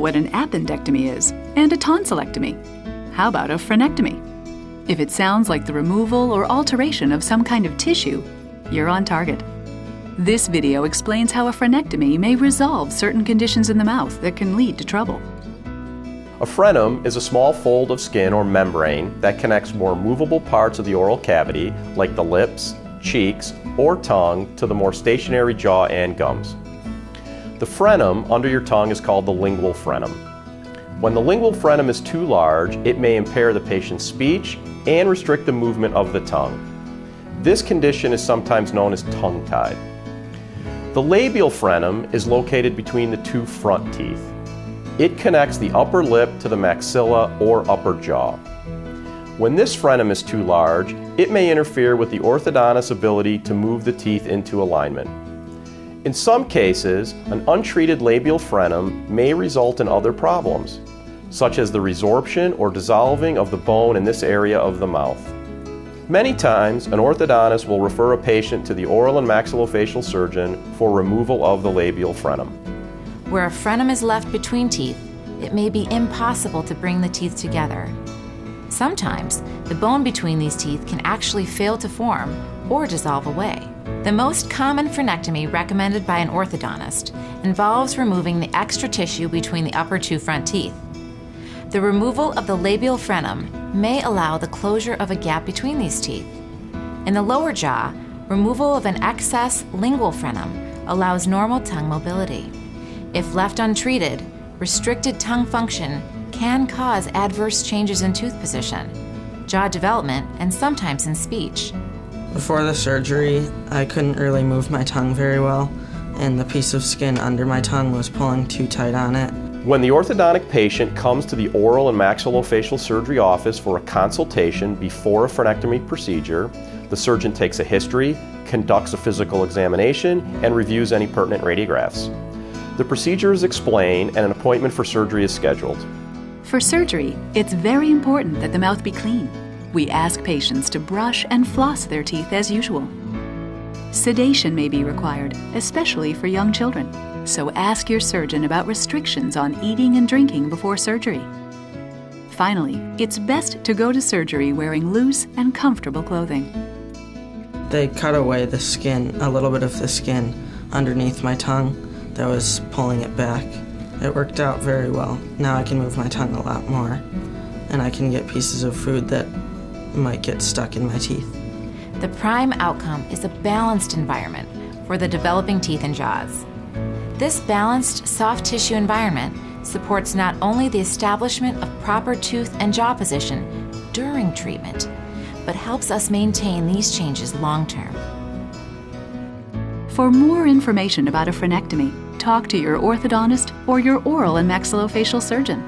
what an appendectomy is and a tonsillectomy. How about a frenectomy? If it sounds like the removal or alteration of some kind of tissue, you're on target. This video explains how a frenectomy may resolve certain conditions in the mouth that can lead to trouble. A frenum is a small fold of skin or membrane that connects more movable parts of the oral cavity, like the lips, cheeks, or tongue, to the more stationary jaw and gums. The frenum under your tongue is called the lingual frenum. When the lingual frenum is too large, it may impair the patient's speech and restrict the movement of the tongue. This condition is sometimes known as tongue-tied. The labial frenum is located between the two front teeth. It connects the upper lip to the maxilla or upper jaw. When this frenum is too large, it may interfere with the orthodontist's ability to move the teeth into alignment. In some cases, an untreated labial frenum may result in other problems, such as the resorption or dissolving of the bone in this area of the mouth. Many times, an orthodontist will refer a patient to the oral and maxillofacial surgeon for removal of the labial frenum. Where a frenum is left between teeth, it may be impossible to bring the teeth together. Sometimes, the bone between these teeth can actually fail to form or dissolve away. The most common frenectomy recommended by an orthodontist involves removing the extra tissue between the upper two front teeth. The removal of the labial frenum may allow the closure of a gap between these teeth. In the lower jaw, removal of an excess lingual frenum allows normal tongue mobility. If left untreated, restricted tongue function can cause adverse changes in tooth position, jaw development, and sometimes in speech. Before the surgery, I couldn't really move my tongue very well, and the piece of skin under my tongue was pulling too tight on it. When the orthodontic patient comes to the oral and maxillofacial surgery office for a consultation before a frenectomy procedure, the surgeon takes a history, conducts a physical examination, and reviews any pertinent radiographs. The procedure is explained and an appointment for surgery is scheduled. For surgery, it's very important that the mouth be clean. We ask patients to brush and floss their teeth as usual. Sedation may be required, especially for young children, so ask your surgeon about restrictions on eating and drinking before surgery. Finally, it's best to go to surgery wearing loose and comfortable clothing. They cut away the skin, a little bit of the skin underneath my tongue that was pulling it back. It worked out very well. Now I can move my tongue a lot more, and I can get pieces of food that might get stuck in my teeth. The prime outcome is a balanced environment for the developing teeth and jaws. This balanced soft tissue environment supports not only the establishment of proper tooth and jaw position during treatment, but helps us maintain these changes long term. For more information about a frenectomy, talk to your orthodontist or your oral and maxillofacial surgeon.